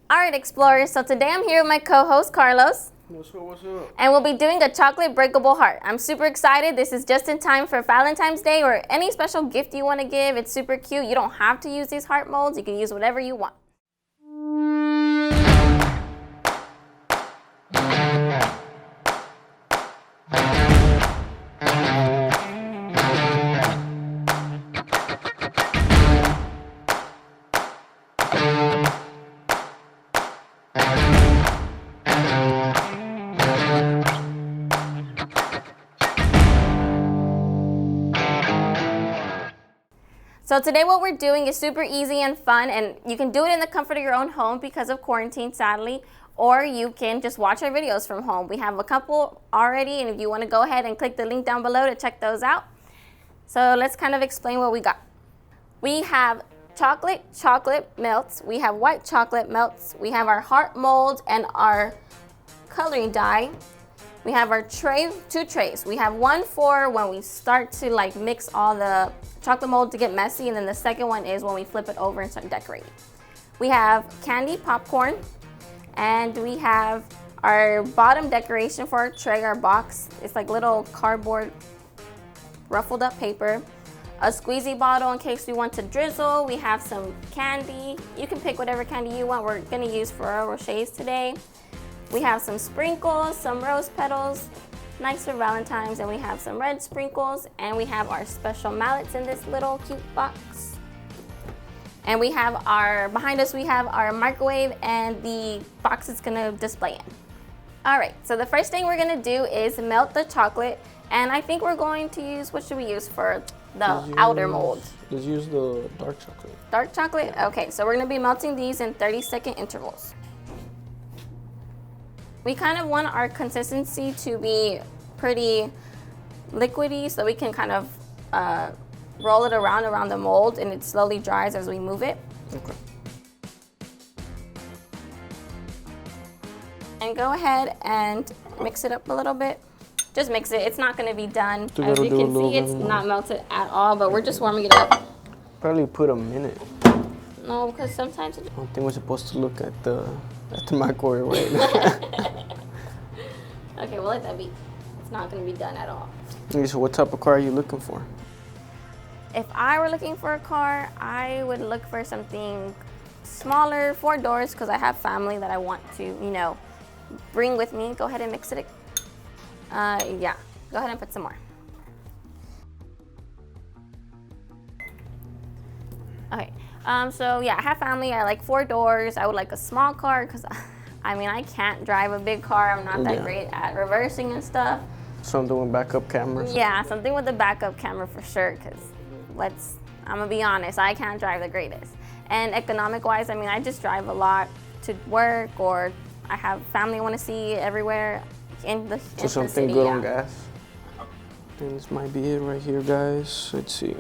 All right, explorers, so today I'm here with my co-host, Carlos. What's up? And we'll be doing a chocolate breakable heart. I'm super excited. This is just in time for Valentine's Day or any special gift you want to give. It's super cute. You don't have to use these heart molds. You can use whatever you want. So today what we're doing is super easy and fun, and you can do it in the comfort of your own home because of quarantine, sadly, or you can just watch our videos from home. We have a couple already, and if you want to go ahead and click the link down below to check those out. So let's kind of explain what we got. We have chocolate melts, we have white chocolate melts, we have our heart mold and our coloring dye. We have our tray, 2 trays. We have one for when we start to like mix all the chocolate mold to get messy, and then the second one is when we flip it over and start decorating. We have candy popcorn, and we have our bottom decoration for our tray, our box. It's like little cardboard ruffled up paper. A squeezy bottle in case we want to drizzle. We have some candy. You can pick whatever candy you want. We're gonna use Ferrero Rochers today. We have some sprinkles, some rose petals, nice for Valentine's, and we have some red sprinkles, and we have our special mallets in this little cute box. And we have behind us we have our microwave, and the box is gonna display in. All right, so the first thing we're gonna do is melt the chocolate, and I think we're going to use, what should we use for the outer mold? Let's use the dark chocolate. Dark chocolate? Okay, so we're gonna be melting these in 30-second intervals. We kind of want our consistency to be pretty liquidy so we can kind of roll it around the mold, and it slowly dries as we move it. Okay. And go ahead and mix it up a little bit. Just mix it. It's not going to be done. As you can see, it's not melted at all, but we're just warming it up. Probably put a minute. No, because sometimes I don't think we're supposed to look at the microwave right now. Okay, we'll let that be. It's not going to be done at all. Okay, so what type of car are you looking for? If I were looking for a car, I would look for something smaller, 4 doors, because I have family that I want to, bring with me. Go ahead and mix it. Yeah, go ahead and put some more. Okay, so yeah, I have family. I like 4 doors. I would like a small car because I can't drive a big car. I'm not that great at reversing and stuff. Something with backup cameras? Yeah, something with a backup camera for sure, because I'm gonna be honest, I can't drive the greatest. And economic-wise, I just drive a lot to work, or I have family I want to see everywhere in the city. So something good on gas? I think this might be it right here, guys. Let's see.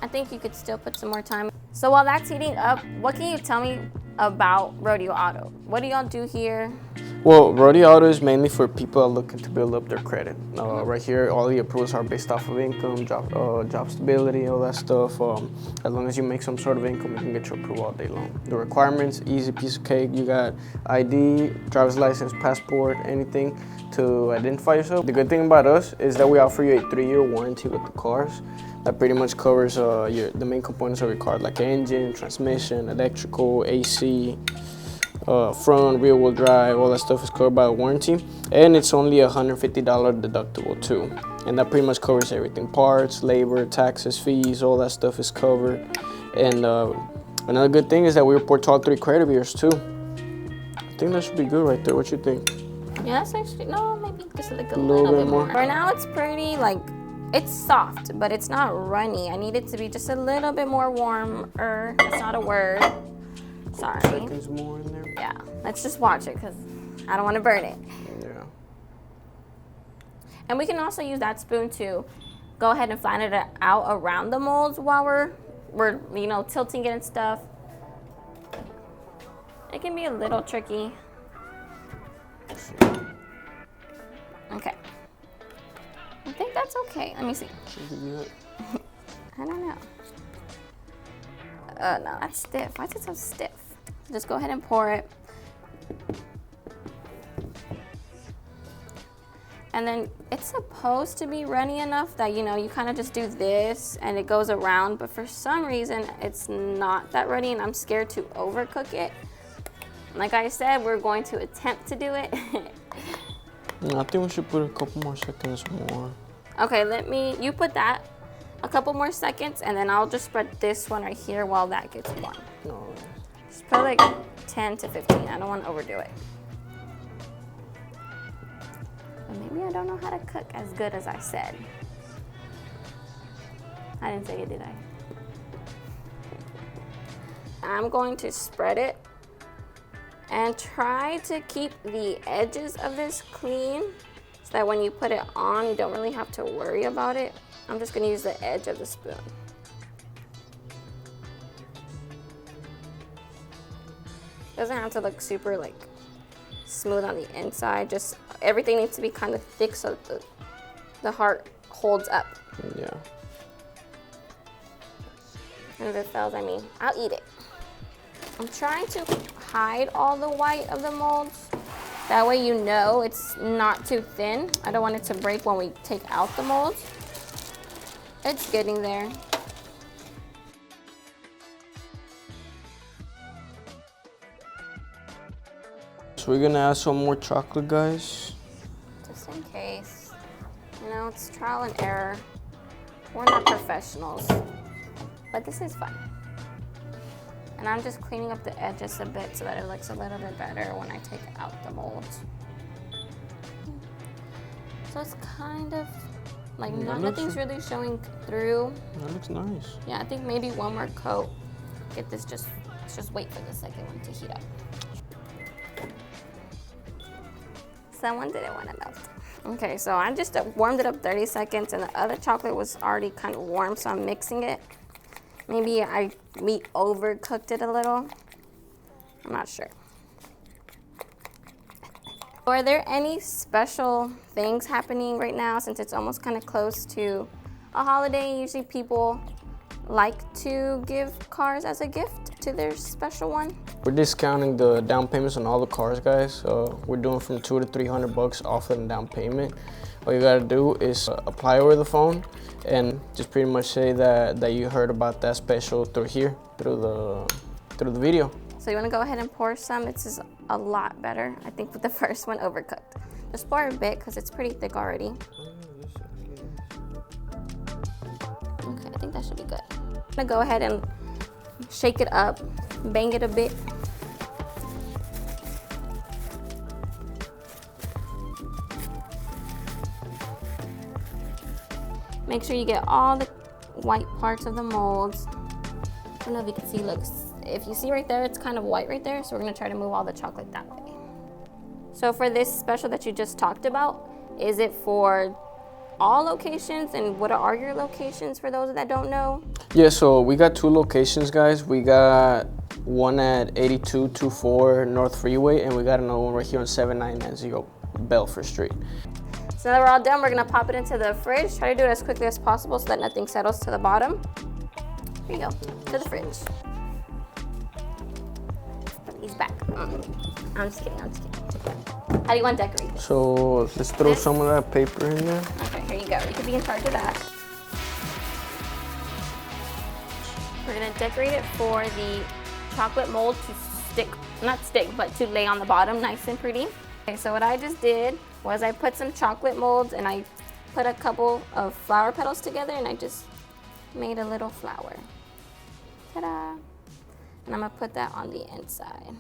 I think you could still put some more time. So while that's heating up, what can you tell me about Rodeo Auto? What do y'all do here? Well, Rodeo Auto is mainly for people looking to build up their credit. Right here, all the approvals are based off of income, job stability, all that stuff. As long as you make some sort of income, you can get your approval all day long. The requirements, easy piece of cake. You got ID, driver's license, passport, anything to identify yourself. The good thing about us is that we offer you a 3-year warranty with the cars. That pretty much covers the main components of your car, like engine, transmission, electrical, AC, front, rear wheel drive, all that stuff is covered by a warranty. And it's only $150 deductible too. And that pretty much covers everything. Parts, labor, taxes, fees, all that stuff is covered. And another good thing is that we report to all 3 credit bureaus too. I think that should be good right there. What you think? Yeah, that's actually, no, maybe just like a little bit more. For now, it's pretty it's soft, but it's not runny. I need it to be just a little bit more warmer. That's not a word. Sorry. Seconds more in there. Yeah, let's just watch it because I don't want to burn it. Yeah. And we can also use that spoon to go ahead and flatten it out around the molds while we're tilting it and stuff. It can be a little tricky. Okay. I think that's okay. Let me see. I don't know. No, that's stiff. Why is it so stiff? Just go ahead and pour it. And then it's supposed to be runny enough that, you know, you kind of just do this and it goes around, but for some reason it's not that runny and I'm scared to overcook it. Like I said, we're going to attempt to do it. I think we should put a couple more seconds more. Okay, you put that a couple more seconds and then I'll just spread this one right here while that gets warm. No. Just put like 10 to 15, I don't want to overdo it. Maybe I don't know how to cook as good as I said. I didn't say it, did I? I'm going to spread it and try to keep the edges of this clean so that when you put it on, you don't really have to worry about it. I'm just going to use the edge of the spoon. It doesn't have to look super like smooth on the inside, just everything needs to be kind of thick so that the heart holds up. Yeah. And if it fails, I mean, I'll eat it. I'm trying to hide all the white of the molds. That way you know it's not too thin. I don't want it to break when we take out the molds. It's getting there. So we're gonna add some more chocolate, guys. Just in case. You know, it's trial and error. We're not professionals, but this is fun. And I'm just cleaning up the edges a bit so that it looks a little bit better when I take out the molds. So it's kind of like nothing's really showing through. That looks nice. Yeah, I think maybe one more coat. Get this let's just wait for the second one to heat up. Someone didn't want to melt. Okay, so I just warmed it up 30 seconds and the other chocolate was already kind of warm, so I'm mixing it. Maybe we overcooked it a little. I'm not sure. Are there any special things happening right now since it's almost kind of close to a holiday? Usually people like to give cars as a gift to their special one. We're discounting the down payments on all the cars, guys. We're doing from $200 to $300 off of the down payment. All you gotta do is apply over the phone and just pretty much say that you heard about that special through here, through the video. So you wanna go ahead and pour some. This is a lot better. I think with the first one overcooked. Just pour a bit because it's pretty thick already. Okay, I think that should be good. I'm gonna go ahead and shake it up, bang it a bit. Make sure you get all the white parts of the molds. I don't know if you can see, look, if you see right there, it's kind of white right there, so we're gonna try to move all the chocolate that way. So for this special that you just talked about, is it for all locations, and what are your locations for those that don't know? Yeah, so we got 2 locations, guys. We got one at 8224 North Freeway, and we got another one right here on 7990 Belfort Street. So now that we're all done, we're gonna pop it into the fridge. Try to do it as quickly as possible so that nothing settles to the bottom. Here you go, to the fridge. Put these back. I'm just kidding. How do you want to decorate this? So let's throw some of that paper in there. Okay, here you go. You can be in charge of that. We're gonna decorate it for the chocolate mold to stick, not stick, but to lay on the bottom nice and pretty. Okay, so what I just did was I put some chocolate molds and I put a couple of flower petals together and I just made a little flower. Ta-da! And I'm gonna put that on the inside.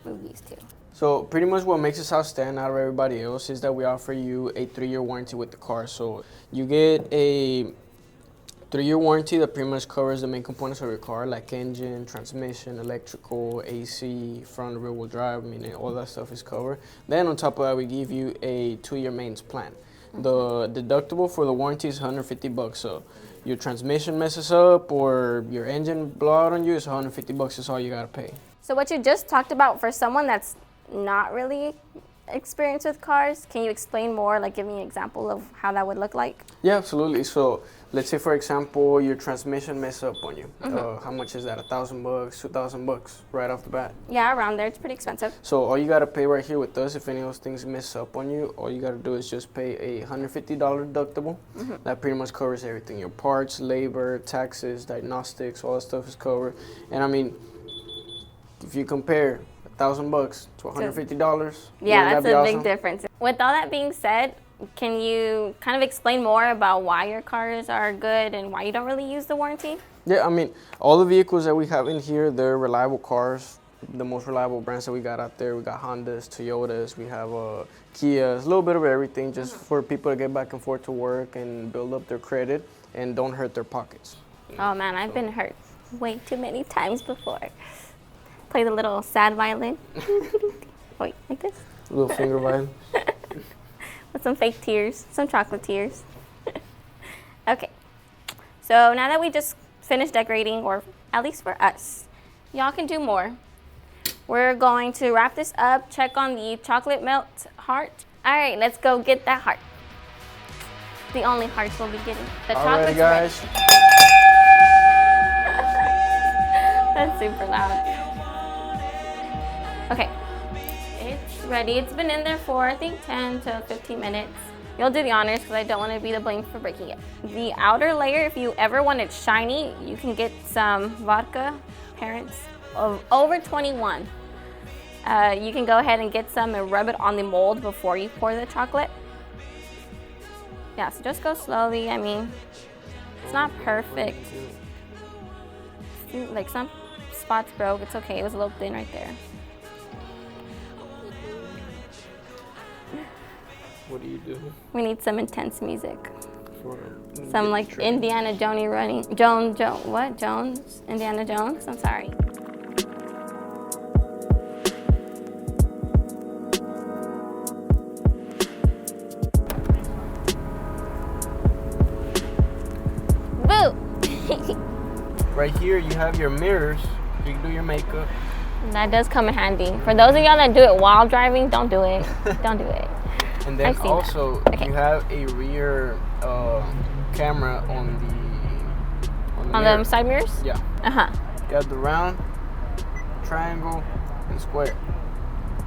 Move these two. So pretty much what makes us stand out of everybody else is that we offer you a 3-year warranty with the car. So you get a 3-year warranty that pretty much covers the main components of your car, like engine, transmission, electrical, AC, front and rear wheel drive. I mean, all that stuff is covered. Then on top of that, we give you a 2-year maintenance plan. The deductible for the warranty is $150. So your transmission messes up or your engine blow out on you, it's $150. Is all you gotta pay. So what you just talked about, for someone that's not really experience with cars. Can you explain more, like give me an example of how that would look like? Yeah, absolutely. So let's say, for example, your transmission messes up on you. How much is that? $1,000, $2,000 right off the bat. Yeah, around there. It's pretty expensive. So all you gotta pay right here with us, if any of those things mess up on you, all you gotta do is just pay a $150 deductible. That pretty much covers everything: your parts, labor, taxes, diagnostics, all that stuff is covered. And I mean, if you compare $1,000 to $150, yeah, that's a awesome? big difference. With all that being said, can you kind of explain more about why your cars are good and why you don't really use the warranty? Yeah, I mean, all the vehicles that we have in here, they're reliable cars. The most reliable brands that we got out there, we got Hondas, Toyotas, we have Kias, a little bit of everything, just for people to get back and forth to work and build up their credit and don't hurt their pockets. Oh man, I've been hurt way too many times before. Play the little sad violin. Wait, like this? Little finger violin. With some fake tears, some chocolate tears. Okay, so now that we just finished decorating, or at least for us, y'all can do more. We're going to wrap this up, check on the chocolate melt heart. All right, let's go get that heart. The only hearts we'll be getting. The chocolate's guys. ready. That's super loud. Okay, it's ready. It's been in there for, I think, 10 to 15 minutes. You'll do the honors because I don't want to be the blame for breaking it. The outer layer, if you ever want it shiny, you can get some vodka, parents of over 21. You can go ahead and get some and rub it on the mold before you pour the chocolate. Yeah, so just go slowly. I mean, it's not perfect. Like some spots broke, it's okay. It was a little thin right there. What do you do? We need some intense music. For Some like Indiana Jones running. Jones? Indiana Jones? I'm sorry. Boo! Right here, you have your mirrors. You can do your makeup. That does come in handy. For those of y'all that do it while driving, don't do it. Don't do it. And then also, you have a rear camera on the side mirrors? Yeah. Uh-huh. You have the round, triangle, and square.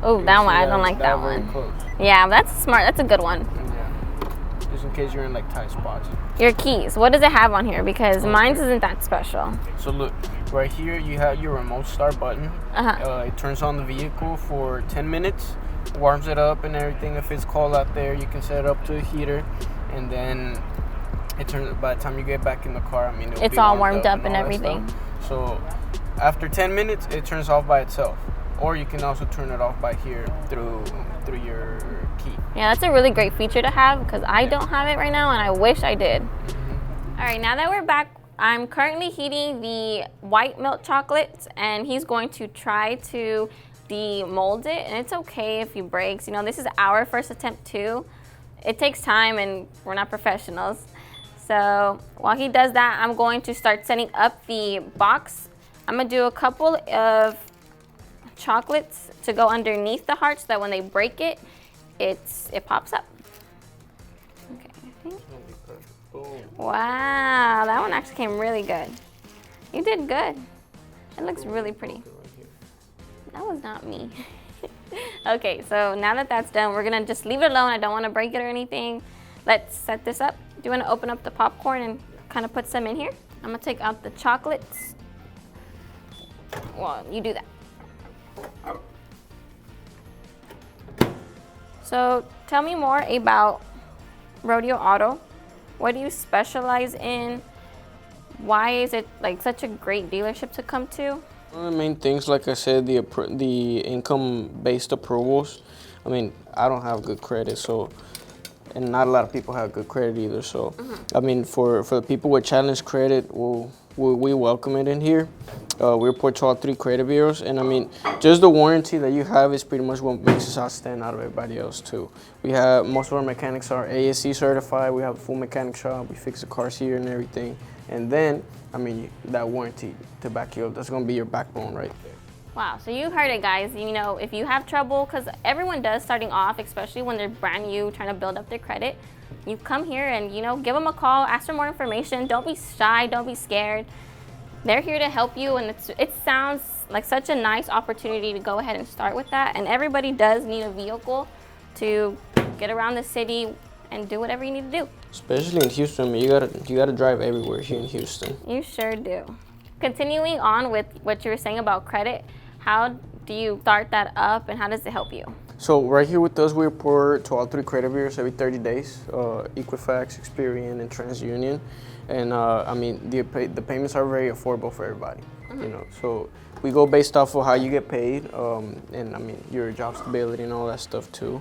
Oh, that one. I don't like that one. Very close. Yeah, that's smart. That's a good one. Yeah. Just in case you're in like tight spots. Your keys. What does it have on here? Because mine isn't that special. So look, right here you have your remote start button. It turns on the vehicle for 10 minutes. Warms it up and everything. If it's cold out there, you can set it up to a heater, and then it turns. By the time you get back in the car, I mean, it's all warmed up and everything. So after 10 minutes, it turns off by itself, or you can also turn it off by here through your key. Yeah, that's a really great feature to have because I don't have it right now, and I wish I did. All right, now that we're back, I'm currently heating the white milk chocolate, and he's going to try to demold it, and it's okay if he breaks. You know, this is our first attempt too. It takes time, and we're not professionals. So while he does that, I'm going to start setting up the box. I'm gonna do a couple of chocolates to go underneath the heart so that when they break it, it pops up. Okay, I think. Wow, that one actually came really good. You did good. It looks really pretty. That was not me. Okay, so now that that's done, we're gonna just leave it alone. I don't wanna break it or anything. Let's set this up. Do you wanna open up the popcorn and kind of put some in here? I'm gonna take out the chocolates. Well, you do that. So tell me more about Rodeo Auto. What do you specialize in? Why is it like such a great dealership to come to? One of the main things, like I said, the income-based approvals. I mean, I don't have good credit, so, and not a lot of people have good credit either. So, I mean, for the people with challenged credit, we welcome it in here. We report to all 3 credit bureaus, and I mean, just the warranty that you have is pretty much what makes us outstand out of everybody else too. We have, most of our mechanics are ASC certified. We have a full mechanic shop. We fix the cars here and everything. And then, I mean, that warranty to back you up, that's gonna be your backbone right there. Wow, so you heard it, guys. You know, if you have trouble, because everyone does starting off, especially when they're brand new, trying to build up their credit, you come here and, you know, give them a call, ask for more information. Don't be shy, don't be scared. They're here to help you, and it sounds like such a nice opportunity to go ahead and start with that. And everybody does need a vehicle to get around the city and do whatever you need to do. Especially in Houston, I mean, you gotta drive everywhere here in Houston. You sure do. Continuing on with what you were saying about credit, how do you start that up and how does it help you? So right here with us, we report to all 3 credit bureaus every 30 days, Equifax, Experian, and TransUnion. And I mean, the payments are very affordable for everybody, you know. So we go based off of how you get paid, and I mean, your job stability and all that stuff too.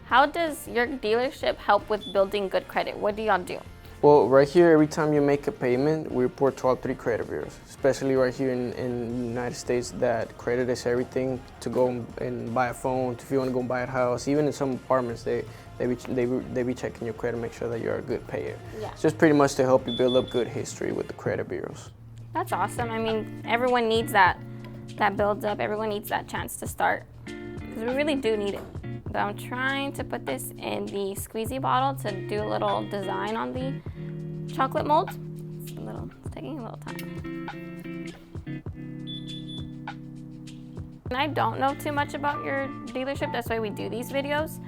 How does your dealership help with building good credit? What do y'all do? Well, right here, every time you make a payment, we report to all 3 credit bureaus, especially right here in the United States, that credit is everything. To go and buy a phone, if you want to go buy a house, even in some apartments, they be checking your credit, make sure that you're a good payer. Yeah. It's just pretty much to help you build up good history with the credit bureaus. That's awesome. I mean, everyone needs that builds up. Everyone needs that chance to start, because we really do need it. So I'm trying to put this in the squeezy bottle to do a little design on the chocolate mold. It's taking a little time. And I don't know too much about your dealership. That's why we do these videos.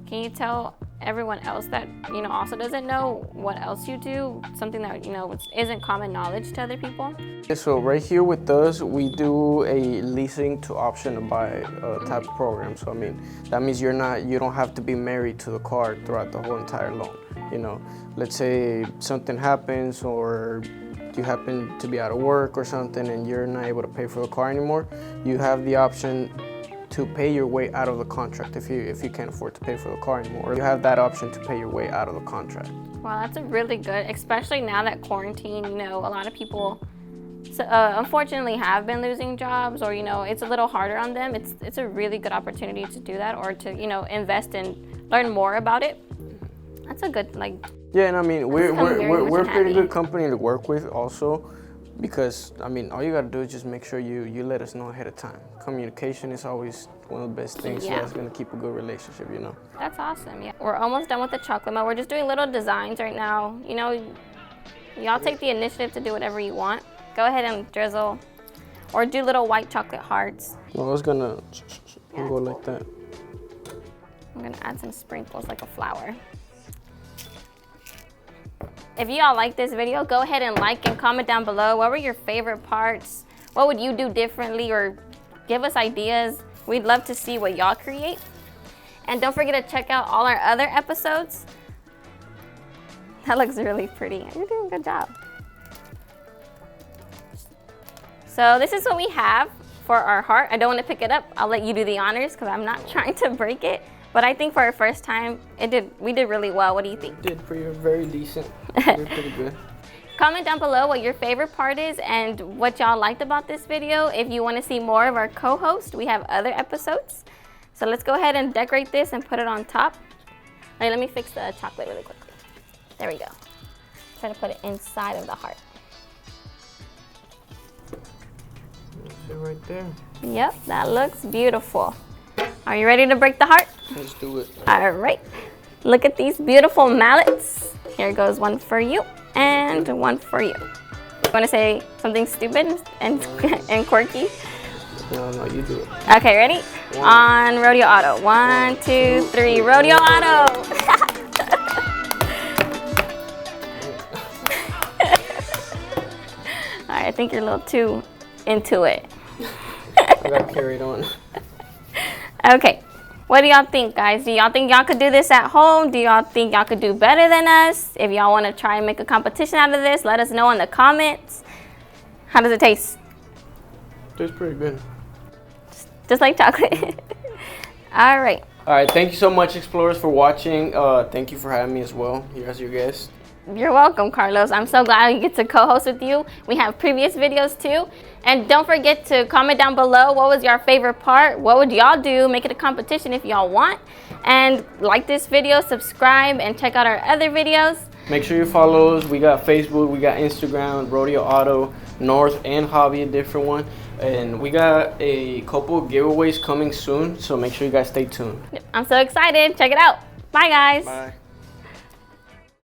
Can you tell everyone else that, you know, also doesn't know what else you do? Something that, you know, isn't common knowledge to other people? So right here with us, we do a leasing to option to buy type of program. So I mean, that means you don't have to be married to the car throughout the whole entire loan. You know, let's say something happens or you happen to be out of work or something and you're not able to pay for the car anymore, you have the option to pay your way out of the contract if you can't afford to pay for the car anymore. You have that option to pay your way out of the contract. Wow, that's a really good, especially now that quarantine, you know, a lot of people unfortunately have been losing jobs, or, you know, it's a little harder on them. It's a really good opportunity to do that, or to, you know, invest and learn more about it. That's a good, like... Yeah, and I mean, we're a pretty good company to work with also, because, I mean, all you gotta do is just make sure you let us know ahead of time. Communication is always one of the best things that's gonna keep a good relationship, you know? That's awesome, yeah. We're almost done with the chocolate melt. We're just doing little designs right now. You know, y'all take the initiative to do whatever you want. Go ahead and drizzle, or do little white chocolate hearts. Well, I was gonna go like that. I'm gonna add some sprinkles like a flower. If y'all like this video, go ahead and like and comment down below. What were your favorite parts? What would you do differently, or give us ideas? We'd love to see what y'all create. And don't forget to check out all our other episodes. That looks really pretty. You're doing a good job. So this is what we have for our heart. I don't want to pick it up. I'll let you do the honors because I'm not trying to break it. But I think for our first time, we did really well. What do you think? Did very decent. You're pretty good. Comment down below what your favorite part is and what y'all liked about this video. If you want to see more of our co-host, we have other episodes. So let's go ahead and decorate this and put it on top. Right, let me fix the chocolate really quickly. There we go. Try to put it inside of the heart. Sit right there. Yep, that looks beautiful. Are you ready to break the heart? Let's do it. All right. Look at these beautiful mallets. Here goes one for you and one for you. You want to say something stupid and quirky? No, you do it. Okay, ready? On Rodeo Auto. 1, 2, 3. Rodeo Auto. All right, I think you're a little too into it. I got carried on. Okay, what do y'all think, guys? Do y'all think y'all could do this at home? Do y'all think y'all could do better than us? If y'all want to try and make a competition out of this, let us know in the comments. How does it taste? Tastes pretty good. Just like chocolate. All right. All right, thank you so much, Explorers, for watching. Thank you for having me as well here as your guest. You're welcome, Carlos. I'm so glad we get to co-host with you. We have previous videos too. And don't forget to comment down below what was your favorite part. What would y'all do? Make it a competition if y'all want. And like this video, subscribe, and check out our other videos. Make sure you follow us. We got Facebook, we got Instagram, Rodeo Auto. North and Hobby a different one. And we got a couple giveaways coming soon, so make sure you guys stay tuned. I'm so excited. Check it out. Bye, guys. Bye.